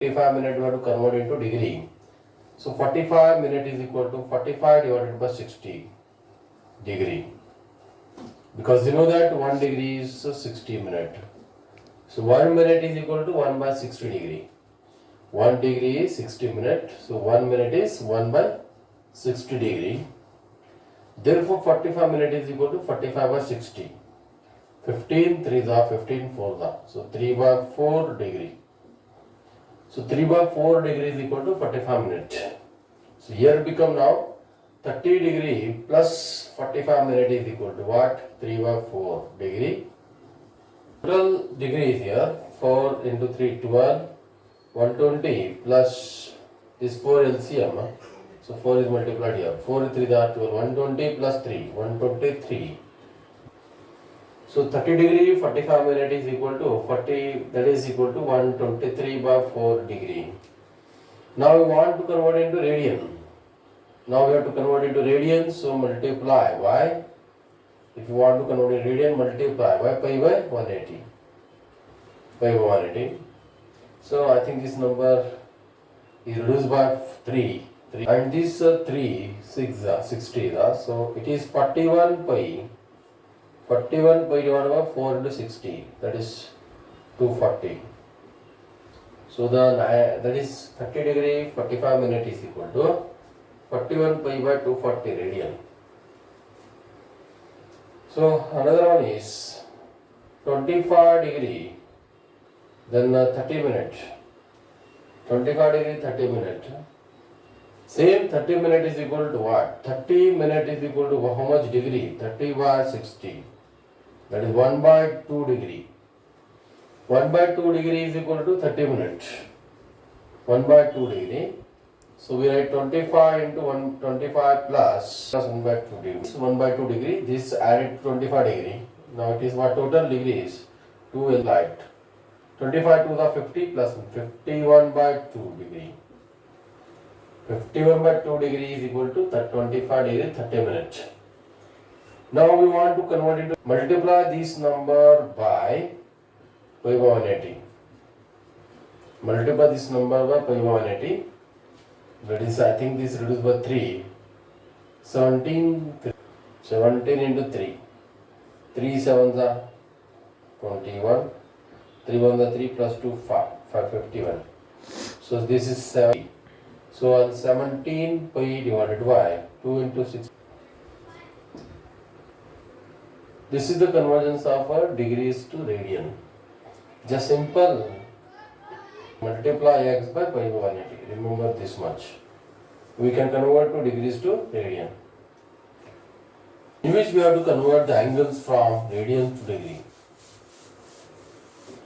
45 minute we have to convert into degree. So 45 minute is equal to 45 divided by 60 degree. Because you know that 1 degree is 60 minute. So 1 minute is equal to 1 by 60 degree. 1 degree is 60 minute. So 1 minute is 1 by 60 degree. Therefore 45 minute is equal to 45 by 60. 15 3 are 15 4 are. So 3 by 4 degree. So 3 by 4 degree is equal to 45 minutes. So here become now 30 degree plus 45 minutes is equal to what? 3 by 4 degree. Total degree is here 4 into 3 12, 120 plus this 4 LCM. So 4 is multiplied here. 4 3 are 12, 120 plus 3, 123. So 30 degree 45 minute is equal to 40, that is equal to 123 by 4 degree. Now we want to convert into radian. Now we have to convert into radian, so multiply by, if you want to convert into radian, multiply by pi by 180. Pi by 180. So I think this number is reduced by 3. And this 3, 60. So it is 41 pi. 41 pi divided by 4 into 60, that is 240. So that is 30 degree 45 minute is equal to 41 pi by 240 radian. So another one is 25 degree, then 30 minute. 25 degree 30 minute. Same 30 minute is equal to what? 30 minute is equal to how much degree? 30 by 60. That is 1 by 2 degree. 1 by 2 degree is equal to 30 minutes. 1 by 2 degree. So we write 25 into 125 plus 1 by 2 degree. 1 by 2 degree. This added 25 degree. Now it is what total degree is? 2 is light. 25 to the 50 plus 51 by 2 degree. 51 by 2 degree is equal to 25 degree 30 minutes. Now we want to convert into, multiply this number by pi by 180. Multiply this number by pi by 180. That is, I think this reduced by 3. 17 into 3. 3 7s are 21. 3 1s are 3 plus 2 5. 551. So this is 7. So on 17 pi divided by 2 into 6. This is the convergence of degrees to radian. Just simple multiply x by pi by 180. Remember this much. We can convert to degrees to radian. In which we have to convert the angles from radian to degree.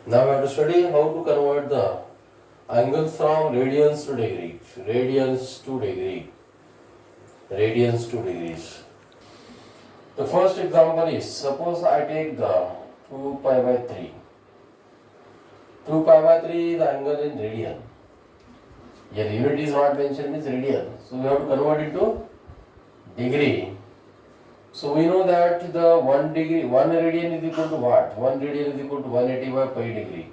Now we have to study how to convert the angles from radians to degree. Radians to degree. Radians to degrees. The first example is, suppose I take the 2 pi by 3. 2 pi by 3 is the angle in radian. Here unit is not mentioned, is radian. So we have to convert it to degree. So we know that the 1 radian is equal to what? 1 radian is equal to 180 by pi degree.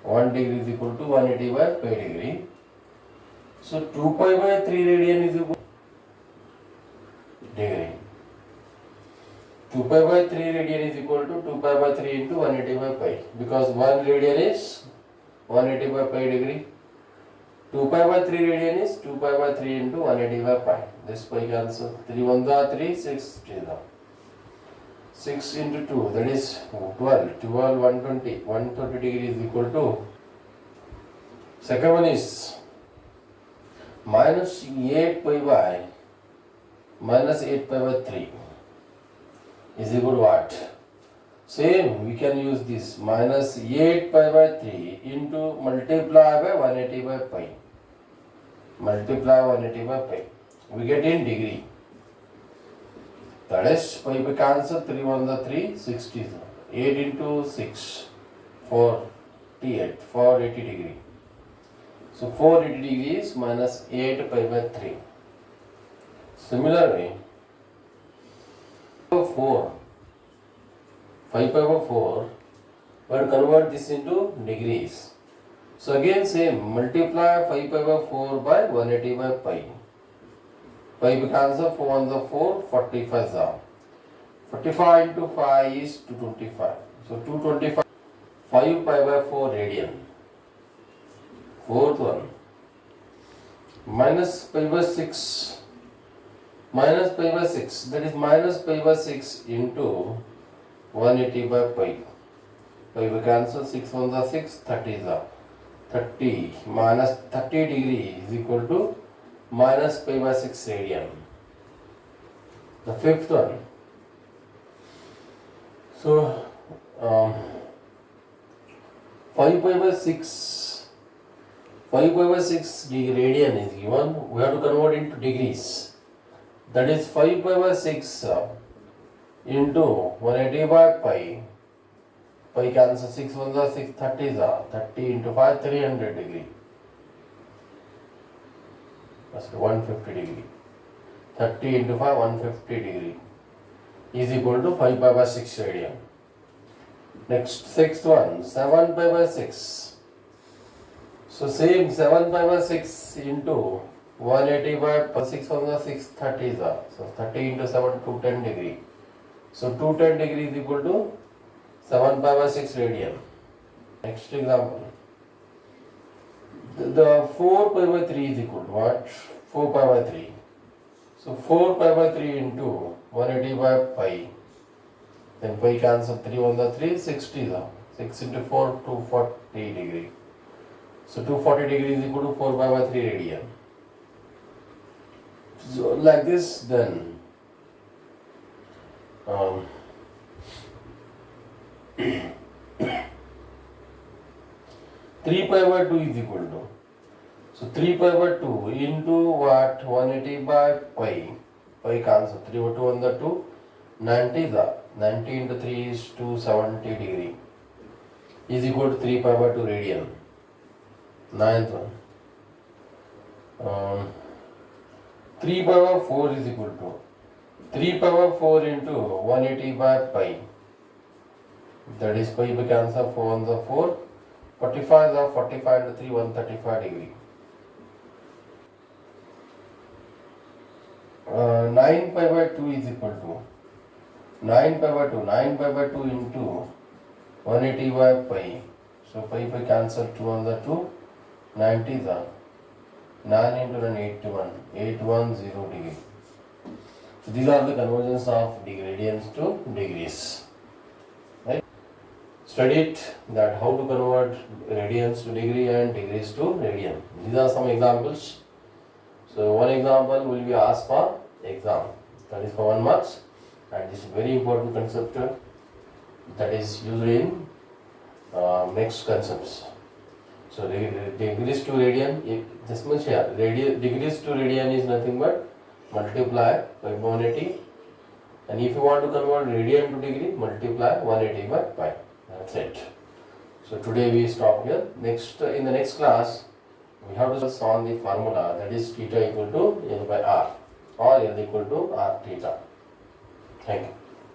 1 degree is equal to 180 by pi degree. So 2 pi by 3 radian is equal to degree. 2 pi by 3 radian is equal to 2 pi by 3 into 180 by pi, because 1 radian is 180 by pi degree. 2 pi by 3 radian is 2 pi by 3 into 180 by pi. This pi cancel. 3 1 are 3, 6 3 are. 6 into 2, that is 12. 12 120. 120 degree is equal to. Second one is minus 8 pi by minus 8 pi by 3. Is equal to what? Same, we can use this minus 8 pi by 3 into multiply by 180 by pi. Multiply 180 by pi. We get in degree. That is pi by cancel, 3 1 the 3, 60. 8 into 6, 48, 480 degree. So 480 degree is minus 8 pi by 3. Similarly, 4, 5 pi by 4, but convert this into degrees. So again same, multiply 5 pi by 4 by 180 by pi. Pi becomes 4 on the 4, 45 are. 45 into 5 is 225. So 225, 5 pi by 4 radian. Fourth one, minus pi by 6. Minus pi by 6, that is minus pi by 6 into 180 by pi. Pi we cancel, 6 on the 6, 30 is up. 30 minus 30 degree is equal to minus pi by 6 radian. The fifth one. So 5 pi by 6, 5 pi by 6 radian is given. We have to convert into degrees. That is 5 pi by 6 into 180 by pi. Pi cancel, 6 1 the 6, 30 is 30 into 5, 300 degree. That's 150 degree. 30 into 5, 150 degree is equal to 5 pi by 6 radian. Next, sixth one, 7 pi by 6. So same 7 pi by 6 into 180 by 6 on the 6, 30 is so 30 into 7, 210 degree. So 210 degree is equal to 7 pi by 6 radian. Next example. The 4 pi by 3 is equal to what? 4 pi by 3. So 4 pi by 3 into 180 by pi. Then pi cancel, 3 on the 3, 60 is 6 into 4, 240 degree. So 240 degree is equal to 4 pi by 3 radian. So like this, then 3 pi by 2 is equal to, so 3 pi by 2 into what? 180 by pi. Pi cancel, 3 over 2 on the 2, 90 is 90 into 3 is 270 degree is equal to 3 pi by 2 radian. Ninth one. 3 pi by 4 is equal to 3 pi by 4 into 180 by pi. That is pi by cancel, 4 on the 4. 45 is 45 into 3, 135 degree. 9 pi by 2 is equal to 9 pi by 2. 9 pi by 2 into 180 by pi. So pi cancel, 2 on the 2. 90 is 9 into 81. 810 degree. So these are the conversions of gradients to degrees. Right? Study it, that how to convert radians to degree and degrees to radian. These are some examples. So one example will be asked for exam. That is for 1 marks, and this is very important concept that is used in next concepts. So degrees to radian, this much here. Degrees to radian is nothing but multiply by 180, and if you want to convert radian to degree, multiply 180 by pi. That's it. So today we stop here. Next, in the next class, we have to solve the formula, that is theta equal to L by R or L equal to R theta. Thank you.